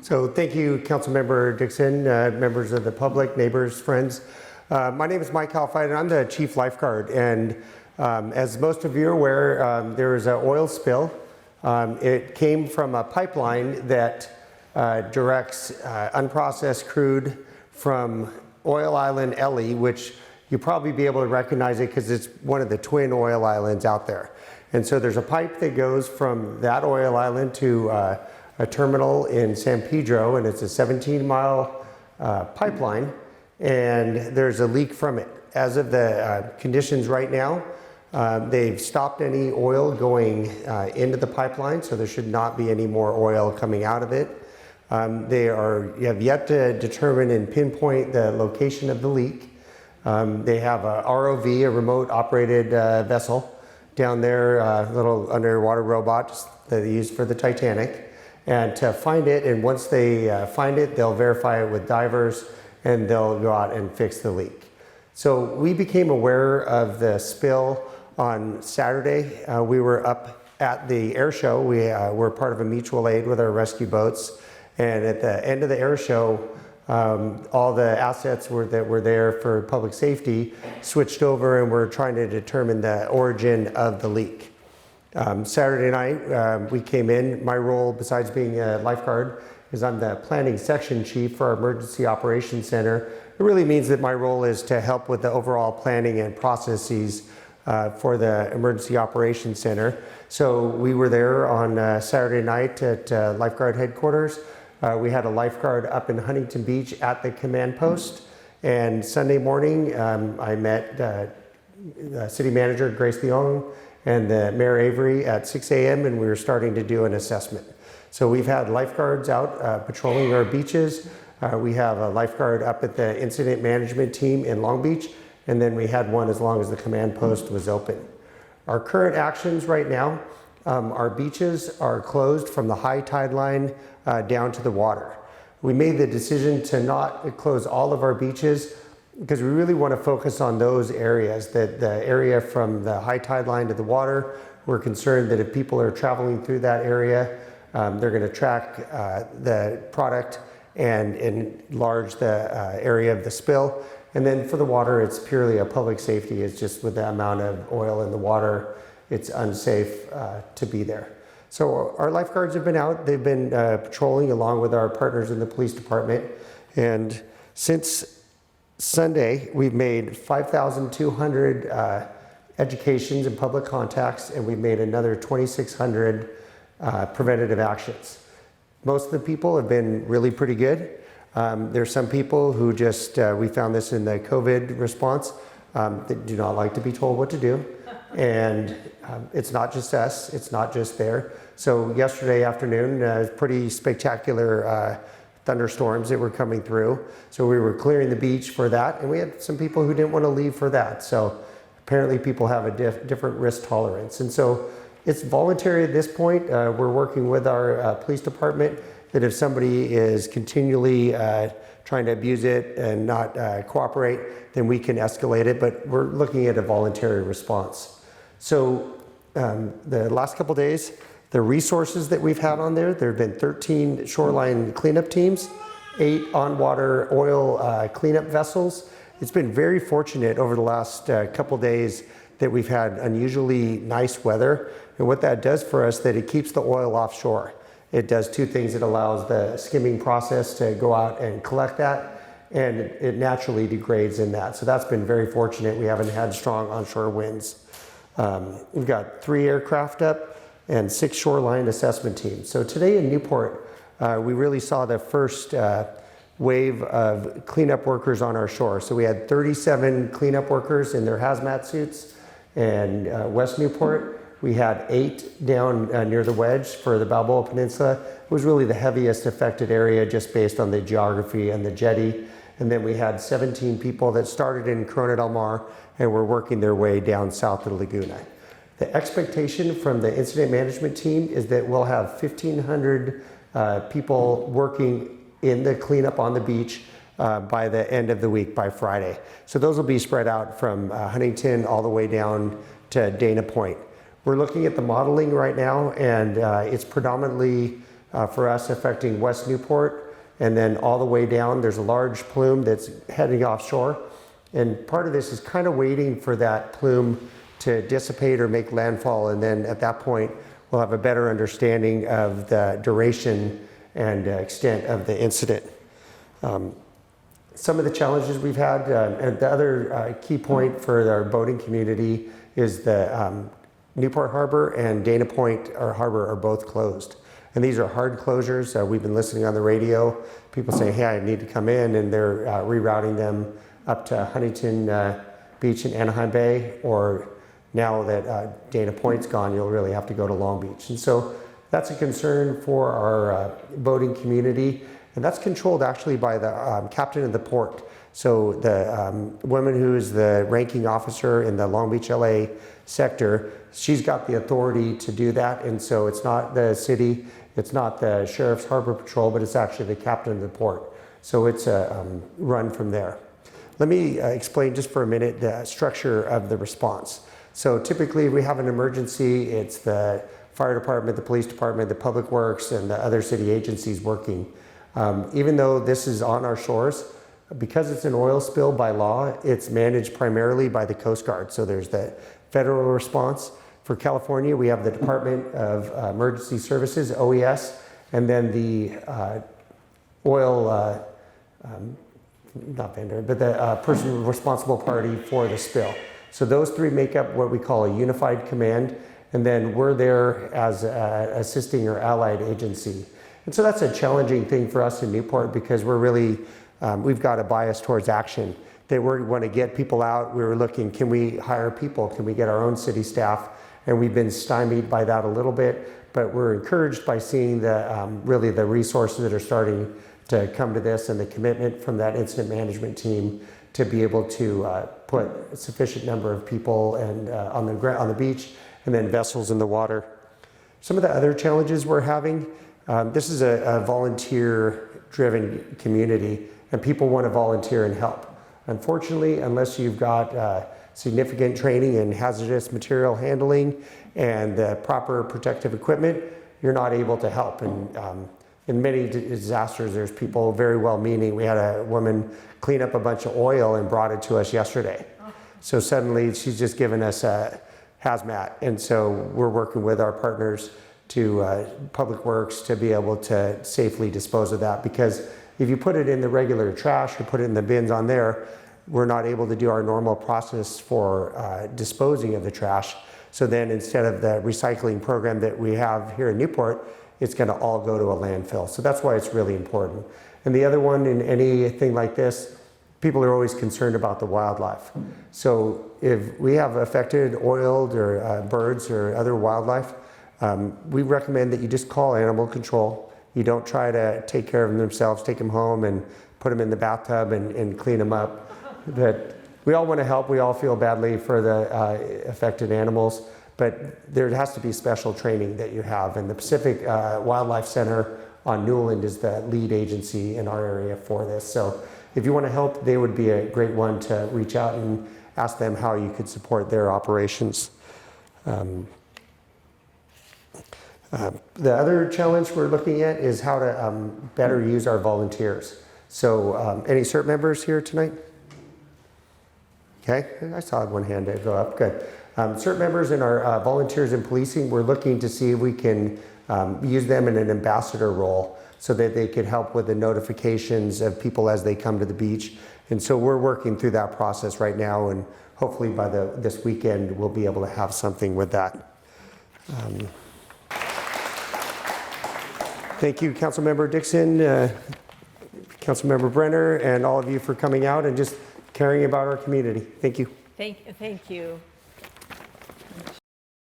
So thank you, Councilmember Dixon, members of the public, neighbors, friends. My name is Mike Halphide, and I'm the Chief Lifeguard. And as most of you are aware, there was an oil spill. It came from a pipeline that directs unprocessed crude from Oil Island Ellie, which you'll probably be able to recognize it because it's one of the twin oil islands out there. And so there's a pipe that goes from that oil island to a terminal in San Pedro, and it's a 17-mile pipeline, and there's a leak from it. As of the conditions right now, they've stopped any oil going into the pipeline, so there should not be any more oil coming out of it. They have yet to determine and pinpoint the location of the leak. They have a ROV, a remote operated vessel, down there, a little underwater robot that they use for the Titanic, and to find it. And once they find it, they'll verify it with divers, and they'll go out and fix the leak. So we became aware of the spill on Saturday. We were up at the air show. We were part of a mutual aid with our rescue boats. And at the end of the air show, all the assets that were there for public safety switched over, and we're trying to determine the origin of the leak. Saturday night, we came in. My role, besides being a lifeguard, is I'm the planning section chief for our Emergency Operations Center. It really means that my role is to help with the overall planning and processes for the Emergency Operations Center. So we were there on Saturday night at Lifeguard headquarters. We had a lifeguard up in Huntington Beach at the command post. And Sunday morning, I met City Manager Grace Leong and the Mayor Avery at 6 a.m. and we were starting to do an assessment. So we've had lifeguards out patrolling our beaches. We have a lifeguard up at the incident management team in Long Beach, and then we had one as long as the command post was open. Our current actions right now, our beaches are closed from the high tide line down to the water. We made the decision to not close all of our beaches because we really want to focus on those areas, that the area from the high tide line to the water. We're concerned that if people are traveling through that area, they're going to track the product and enlarge the area of the spill. And then for the water, it's purely a public safety. It's just with the amount of oil in the water, it's unsafe to be there. So our lifeguards have been out. They've been patrolling along with our partners in the police department. And since Sunday, we've made 5,200 educations and public contacts, and we've made another 2,600 preventative actions. Most of the people have been really pretty good. There's some people who just, we found this in the COVID response, that do not like to be told what to do. And it's not just us, it's not just there. So yesterday afternoon, pretty spectacular thunderstorms that were coming through. So we were clearing the beach for that, and we had some people who didn't want to leave for that. So apparently people have a different risk tolerance. And so it's voluntary at this point. We're working with our police department that if somebody is continually trying to abuse it and not cooperate, then we can escalate it, but we're looking at a voluntary response. So the last couple days, the resources that we've had on there have been 13 shoreline cleanup teams, 8 on-water oil cleanup vessels. It's been very fortunate over the last couple days that we've had unusually nice weather. And what that does for us, that it keeps the oil offshore. It does 2 things. It allows the skimming process to go out and collect that, and it naturally degrades in that. So that's been very fortunate. We haven't had strong onshore winds. We've got 3 aircraft up and 6 shoreline assessment teams. So today in Newport, we really saw the first wave of cleanup workers on our shore. So we had 37 cleanup workers in their hazmat suits in West Newport. We had 8 down near the wedge for the Balboa Peninsula. It was really the heaviest affected area just based on the geography and the jetty. And then we had 17 people that started in Corona del Mar and were working their way down south of the Laguna. The expectation from the incident management team is that we'll have 1,500 people working in the cleanup on the beach by the end of the week, by Friday. So those will be spread out from Huntington all the way down to Dana Point. We're looking at the modeling right now, and it's predominantly for us affecting West Newport, and then all the way down there's a large plume that's heading offshore. And part of this is kind of waiting for that plume to dissipate or make landfall, and then at that point we'll have a better understanding of the duration and extent of the incident. Some of the challenges we've had, and the other key point for our boating community is the Newport Harbor and Dana Point, our harbor, are both closed. And these are hard closures. We've been listening on the radio, people saying, hey, I need to come in, and they're rerouting them up to Huntington Beach and Anaheim Bay, or now that Dana Point's gone, you'll really have to go to Long Beach. And so that's a concern for our boating community, and that's controlled actually by the captain of the port. So the woman who is the ranking officer in the Long Beach, LA sector, she's got the authority to do that, and so it's not the city, it's not the Sheriff's Harbor Patrol, but it's actually the captain of the port. So it's run from there. Let me explain just for a minute the structure of the response. So typically we have an emergency, it's the fire department, the police department, the public works, and the other city agencies working. Even though this is on our shores, because it's an oil spill by law, it's managed primarily by the Coast Guard. So there's the federal response. For California, we have the Department of Emergency Services, OES, and then the oil, not vendor, but the person responsible party for the spill. So those three make up what we call a unified command, and then we're there as an assisting or allied agency. And so that's a challenging thing for us in Newport, because we're really, we've got a bias towards action. That we want to get people out. We were looking, can we hire people? Can we get our own city staff? And we've been stymied by that a little bit, but we're encouraged by seeing the really the resources that are starting to come to this, and the commitment from that incident management team to be able to put a sufficient number of people and on the beach, and then vessels in the water. Some of the other challenges we're having, this is a volunteer-driven community, and people want to volunteer and help. Unfortunately, unless you've got significant training in hazardous material handling and the proper protective equipment, you're not able to help. And in many disasters, there's people very well-meaning. We had a woman clean up a bunch of oil and brought it to us yesterday. So suddenly she's just given us a hazmat. And so we're working with our partners to Public Works to be able to safely dispose of that, because if you put it in the regular trash or put it in the bins on there, we're not able to do our normal process for disposing of the trash. So then instead of the recycling program that we have here in Newport, it's going to all go to a landfill. So that's why it's really important. And the other one, in anything like this, people are always concerned about the wildlife. So if we have affected oiled or birds or other wildlife, we recommend that you just call animal control. You don't try to take care of them themselves, take them home and put them in the bathtub and clean them up. But we all want to help. We all feel badly for the affected animals, but there has to be special training that you have. And the Pacific Wildlife Center on Newland is the lead agency in our area for this. So if you want to help, they would be a great one to reach out and ask them how you could support their operations. The other challenge we're looking at is how to better use our volunteers. So any CERT members here tonight? Okay, I saw one hand go up, good. CERT members and our volunteers in policing, we're looking to see if we can use them in an ambassador role so that they could help with the notifications of people as they come to the beach. And so we're working through that process right now, and hopefully by this weekend we'll be able to have something with that. Thank you, Councilmember Dixon, Councilmember Brenner, and all of you for coming out and just caring about our community. Thank you. Thank you.